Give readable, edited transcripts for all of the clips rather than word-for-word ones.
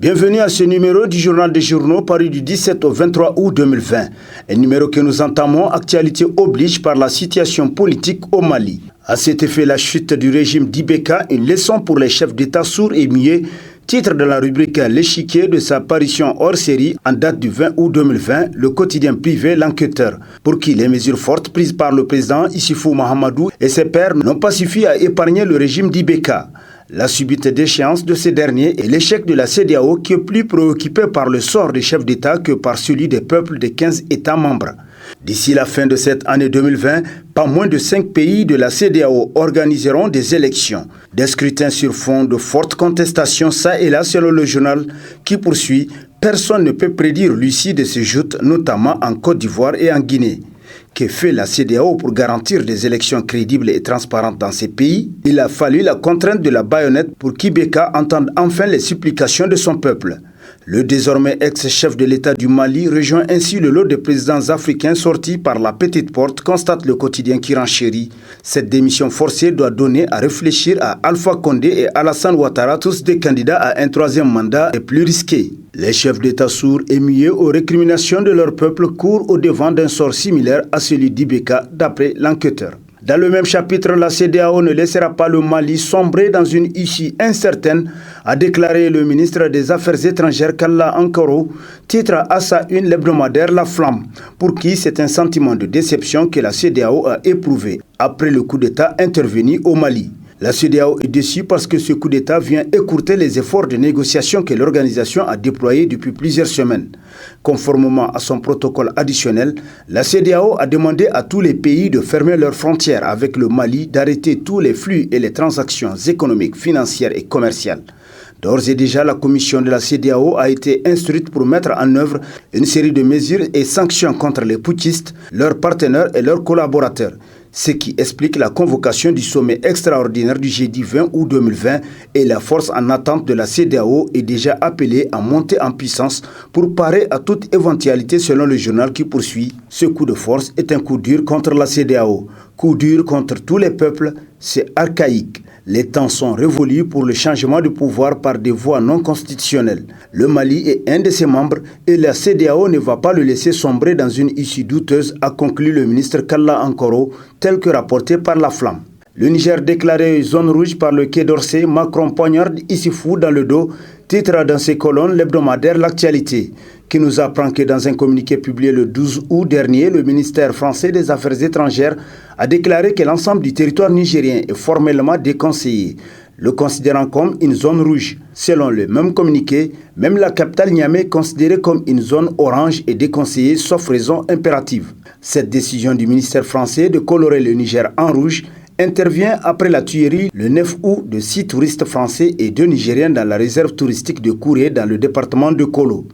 Bienvenue à ce numéro du Journal des Journaux paru du 17 au 23 août 2020. Un numéro que nous entamons, actualité oblige par la situation politique au Mali. À cet effet, la chute du régime d'Ibeka, une leçon pour les chefs d'État sourds et muets, titre de la rubrique L'échiquier de sa parution hors série en date du 20 août 2020, le quotidien privé L'Enquêteur, pour qui les mesures fortes prises par le président Issoufou Mahamadou et ses pairs n'ont pas suffi à épargner le régime d'Ibeka. La subite déchéance de ces derniers et l'échec de la CEDEAO qui est plus préoccupé par le sort des chefs d'État que par celui des peuples des 15 États membres. D'ici la fin de cette année 2020, pas moins de 5 pays de la CEDEAO organiseront des élections. Des scrutins sur fond de fortes contestations ça et là selon le journal qui poursuit. Personne ne peut prédire l'issue de ces joutes, notamment en Côte d'Ivoire et en Guinée. Que fait la CEDEAO pour garantir des élections crédibles et transparentes dans ces pays? Il a fallu la contrainte de la baïonnette pour qu'Ibeka entende enfin les supplications de son peuple. Le désormais ex-chef de l'État du Mali rejoint ainsi le lot des présidents africains sortis par la petite porte, constate le quotidien qui renchérit. Cette démission forcée doit donner à réfléchir à Alpha Condé et Alassane Ouattara, tous des candidats à un troisième mandat et plus risqué. Les chefs d'État sourds et muets aux récriminations de leur peuple courent au devant d'un sort similaire à celui d'Ibeka, d'après L'Enquêteur. Dans le même chapitre, la CEDEAO ne laissera pas le Mali sombrer dans une issue incertaine, a déclaré le ministre des Affaires étrangères Kalla Ankoro, titre à sa une l'hebdomadaire La Flamme, pour qui c'est un sentiment de déception que la CEDEAO a éprouvé après le coup d'État intervenu au Mali. La CEDEAO est déçue parce que ce coup d'État vient écourter les efforts de négociation que l'organisation a déployés depuis plusieurs semaines. Conformément à son protocole additionnel, la CEDEAO a demandé à tous les pays de fermer leurs frontières avec le Mali, d'arrêter tous les flux et les transactions économiques, financières et commerciales. D'ores et déjà, la commission de la CEDEAO a été instruite pour mettre en œuvre une série de mesures et sanctions contre les putschistes, leurs partenaires et leurs collaborateurs. Ce qui explique la convocation du sommet extraordinaire du jeudi 20 août 2020 et la force en attente de la CEDEAO est déjà appelée à monter en puissance pour parer à toute éventualité selon le journal qui poursuit. Ce coup de force est un coup dur contre la CEDEAO. Coup dur contre tous les peuples, c'est archaïque. Les temps sont révolus pour le changement de pouvoir par des voies non constitutionnelles. Le Mali est un de ses membres et la CEDEAO ne va pas le laisser sombrer dans une issue douteuse, a conclu le ministre Kalla Ankoro, tel que rapporté par La Flamme. Le Niger déclaré zone rouge par le Quai d'Orsay, Macron poignarde Issoufou dans le dos, titre dans ses colonnes l'hebdomadaire L'Actualité, qui nous apprend que dans un communiqué publié le 12 août dernier, le ministère français des Affaires étrangères a déclaré que l'ensemble du territoire nigérien est formellement déconseillé, le considérant comme une zone rouge. Selon le même communiqué, même la capitale Niamey est considérée comme une zone orange et déconseillée sauf raison impérative. Cette décision du ministère français de colorer le Niger en rouge intervient après la tuerie le 9 août de 6 touristes français et 2 Nigériens dans la réserve touristique de Kouré dans le département de Kolo.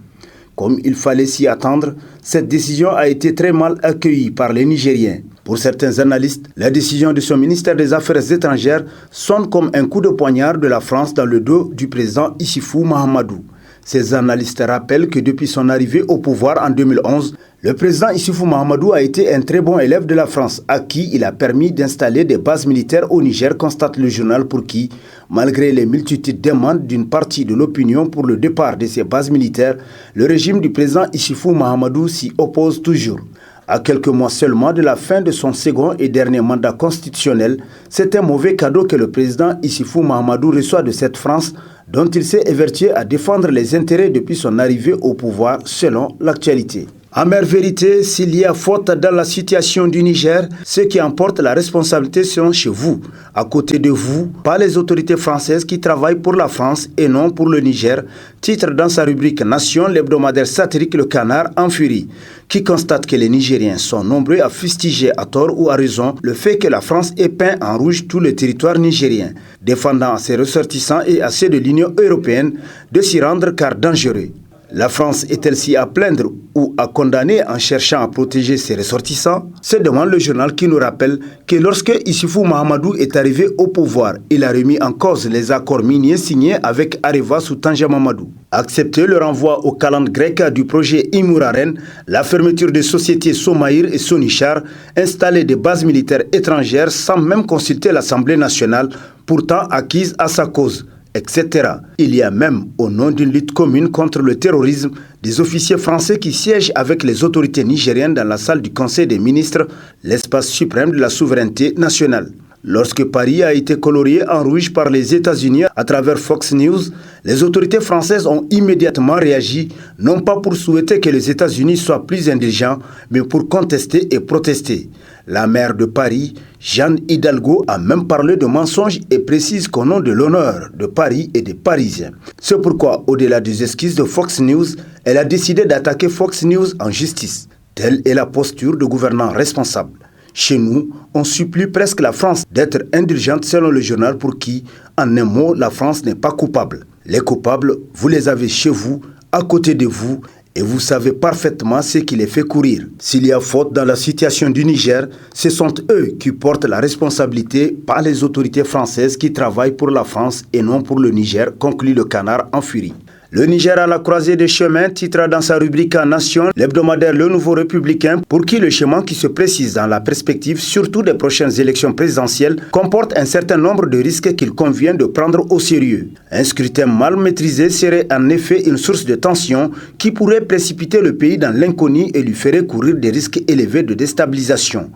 Comme il fallait s'y attendre, cette décision a été très mal accueillie par les Nigériens. Pour certains analystes, la décision de son ministère des Affaires étrangères sonne comme un coup de poignard de la France dans le dos du président Issoufou Mahamadou. Ces analystes rappellent que depuis son arrivée au pouvoir en 2011, le président Issoufou Mahamadou a été un très bon élève de la France, à qui il a permis d'installer des bases militaires au Niger, constate le journal pour qui, malgré les multitudes de demandes d'une partie de l'opinion pour le départ de ces bases militaires, le régime du président Issoufou Mahamadou s'y oppose toujours. À quelques mois seulement de la fin de son second et dernier mandat constitutionnel, c'est un mauvais cadeau que le président Issoufou Mahamadou reçoit de cette France, dont il s'est évertué à défendre les intérêts depuis son arrivée au pouvoir, selon L'Actualité. Amère vérité, s'il y a faute dans la situation du Niger, ceux qui emportent la responsabilité seront chez vous. À côté de vous, pas les autorités françaises qui travaillent pour la France et non pour le Niger, titre dans sa rubrique Nation, l'hebdomadaire satirique Le Canard en furie, qui constate que les Nigériens sont nombreux à fustiger à tort ou à raison le fait que la France ait peint en rouge tout le territoire nigérien, défendant à ses ressortissants et à ceux de l'Union européenne de s'y rendre car dangereux. La France est-elle-ci à plaindre ou à condamner en cherchant à protéger ses ressortissants? Se demande le journal qui nous rappelle que lorsque Issoufou Mahamadou est arrivé au pouvoir, il a remis en cause les accords miniers signés avec Areva sous Tanja Mamadou. Accepter le renvoi au calendrier grec du projet Imouraren, la fermeture des sociétés Somaïr et Sonichar, installer des bases militaires étrangères sans même consulter l'Assemblée nationale, pourtant acquise à sa cause. etc. Il y a même, au nom d'une lutte commune contre le terrorisme, des officiers français qui siègent avec les autorités nigériennes dans la salle du Conseil des ministres, l'espace suprême de la souveraineté nationale. Lorsque Paris a été colorié en rouge par les États-Unis à travers Fox News, les autorités françaises ont immédiatement réagi, non pas pour souhaiter que les États-Unis soient plus indulgents, mais pour contester et protester. La maire de Paris, Jeanne Hidalgo, a même parlé de mensonges et précise qu'au nom de l'honneur de Paris et des Parisiens. C'est pourquoi, au-delà des esquisses de Fox News, elle a décidé d'attaquer Fox News en justice. Telle est la posture de gouvernants responsables. Chez nous, on supplie presque la France d'être indulgente selon le journal pour qui, en un mot, la France n'est pas coupable. Les coupables, vous les avez chez vous, à côté de vous, et vous savez parfaitement ce qui les fait courir. S'il y a faute dans la situation du Niger, ce sont eux qui portent la responsabilité, pas les autorités françaises qui travaillent pour la France et non pour le Niger, conclut le Canard en furie. Le Niger à la croisée des chemins titre dans sa rubrique en Nation l'hebdomadaire Le Nouveau Républicain pour qui le chemin qui se précise dans la perspective surtout des prochaines élections présidentielles comporte un certain nombre de risques qu'il convient de prendre au sérieux. Un scrutin mal maîtrisé serait en effet une source de tension qui pourrait précipiter le pays dans l'inconnu et lui ferait courir des risques élevés de déstabilisation.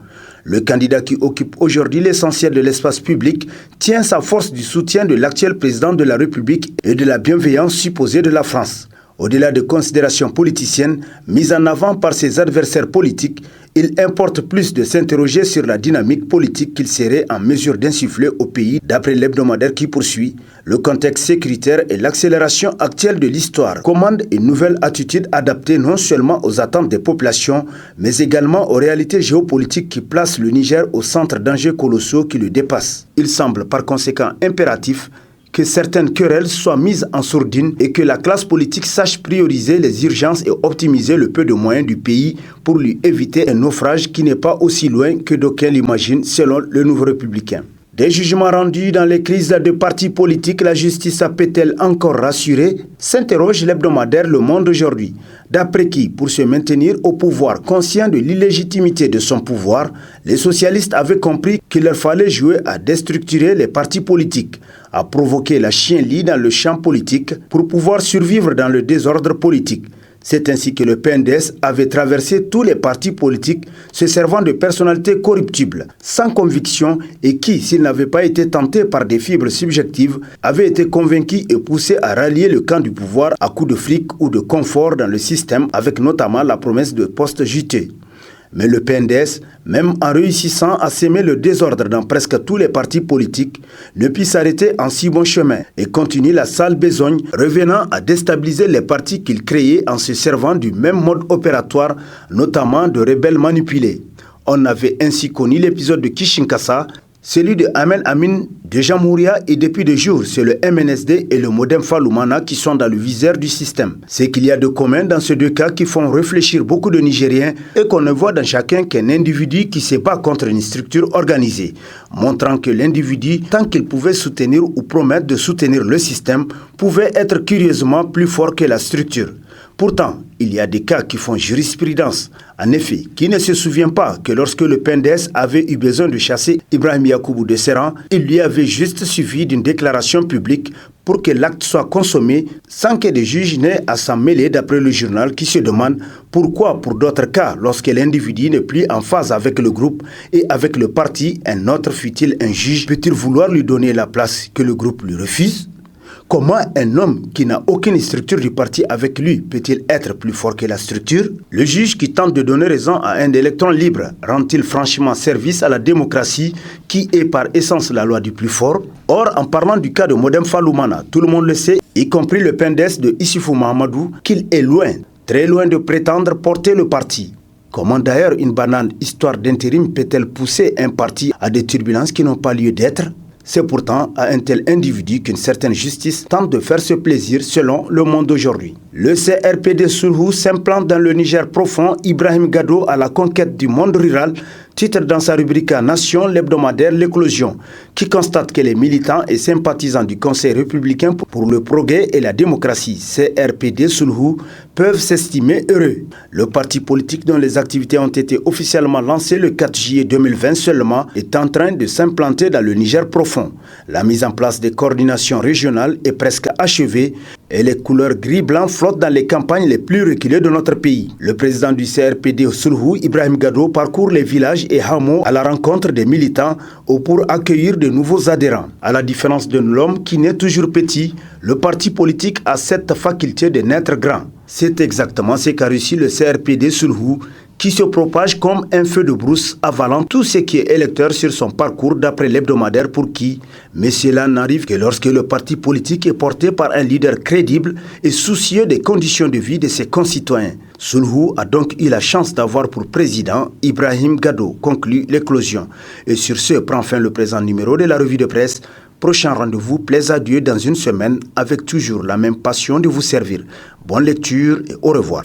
Le candidat qui occupe aujourd'hui l'essentiel de l'espace public tient sa force du soutien de l'actuel président de la République et de la bienveillance supposée de la France. Au-delà de considérations politiciennes mises en avant par ses adversaires politiques, il importe plus de s'interroger sur la dynamique politique qu'il serait en mesure d'insuffler au pays d'après l'hebdomadaire qui poursuit. Le contexte sécuritaire et l'accélération actuelle de l'histoire commandent une nouvelle attitude adaptée non seulement aux attentes des populations, mais également aux réalités géopolitiques qui placent le Niger au centre d'enjeux colossaux qui le dépassent. Il semble par conséquent impératif que certaines querelles soient mises en sourdine et que la classe politique sache prioriser les urgences et optimiser le peu de moyens du pays pour lui éviter un naufrage qui n'est pas aussi loin que d'aucuns l'imaginent selon le Nouveau Républicain. Des jugements rendus dans les crises de partis politiques, la justice peut-elle encore rassurer? S'interroge l'hebdomadaire Le Monde aujourd'hui. D'après qui, pour se maintenir au pouvoir, conscient de l'illégitimité de son pouvoir, les socialistes avaient compris qu'il leur fallait jouer à déstructurer les partis politiques, à provoquer la chienlit dans le champ politique pour pouvoir survivre dans le désordre politique. C'est ainsi que le PNDS avait traversé tous les partis politiques se servant de personnalités corruptibles, sans conviction et qui, s'ils n'avaient pas été tentés par des fibres subjectives, avaient été convaincus et poussés à rallier le camp du pouvoir à coups de fric ou de confort dans le système avec notamment la promesse de postes juteux. Mais le PNDS, même en réussissant à s'aimer le désordre dans presque tous les partis politiques, ne put s'arrêter en si bon chemin et continue la sale besogne, revenant à déstabiliser les partis qu'il créait en se servant du même mode opératoire, notamment de rebelles manipulés. On avait ainsi connu l'épisode de Kishinkasa, celui de Ahmed Amin de Jamhouria et depuis des jours, c'est le MNSD et le Modem Faloumana qui sont dans le viseur du système. C'est qu'il y a de commun dans ces deux cas qui font réfléchir beaucoup de Nigériens et qu'on ne voit dans chacun qu'un individu qui se bat contre une structure organisée, montrant que l'individu, tant qu'il pouvait soutenir ou promettre de soutenir le système, pouvait être curieusement plus fort que la structure. Pourtant, il y a des cas qui font jurisprudence. En effet, qui ne se souvient pas que lorsque le PNDS avait eu besoin de chasser Ibrahim Yacoubou de ses rangs, il lui avait juste suffi d'une déclaration publique pour que l'acte soit consommé sans que des juges n'aient à s'en mêler d'après le journal qui se demande pourquoi pour d'autres cas, lorsque l'individu n'est plus en phase avec le groupe et avec le parti, un autre fût-il un juge, peut-il vouloir lui donner la place que le groupe lui refuse? Comment un homme qui n'a aucune structure du parti avec lui peut-il être plus fort que la structure? Le juge qui tente de donner raison à un électron libre rend-il franchement service à la démocratie qui est par essence la loi du plus fort? Or, en parlant du cas de Modem Faloumana, tout le monde le sait, y compris le PNDS de Issoufou Mahamadou, qu'il est loin, très loin de prétendre porter le parti. Comment d'ailleurs une banale histoire d'intérim peut-elle pousser un parti à des turbulences qui n'ont pas lieu d'être? C'est pourtant à un tel individu qu'une certaine justice tente de faire ce plaisir selon Le Monde d'aujourd'hui. Le CRPD Soulhou s'implante dans le Niger profond, Ibrahim Gado à la conquête du monde rural, Titre dans sa rubrique Nation, l'hebdomadaire L'Éclosion, qui constate que les militants et sympathisants du Conseil républicain pour le progrès et la démocratie, CRPD Sulhu, peuvent s'estimer heureux. Le parti politique dont les activités ont été officiellement lancées le 4 juillet 2020 seulement est en train de s'implanter dans le Niger profond. La mise en place des coordinations régionales est presque achevée et les couleurs gris-blanc flottent dans les campagnes les plus reculées de notre pays. Le président du CRPD Sulhu, Ibrahim Gado, parcourt les villages et hameaux à la rencontre des militants ou pour accueillir de nouveaux adhérents. À la différence de l'homme qui naît toujours petit, le parti politique a cette faculté de naître grand. C'est exactement ce qu'a réussi le CRPD Sulhu, qui se propage comme un feu de brousse avalant tout ce qui est électeur sur son parcours d'après l'hebdomadaire pour qui, mais cela n'arrive que lorsque le parti politique est porté par un leader crédible et soucieux des conditions de vie de ses concitoyens. Sulhu a donc eu la chance d'avoir pour président Ibrahim Gado, conclut L'Éclosion. Et sur ce prend fin le présent numéro de la revue de presse. Prochain rendez-vous, plaise à Dieu dans une semaine avec toujours la même passion de vous servir. Bonne lecture et au revoir.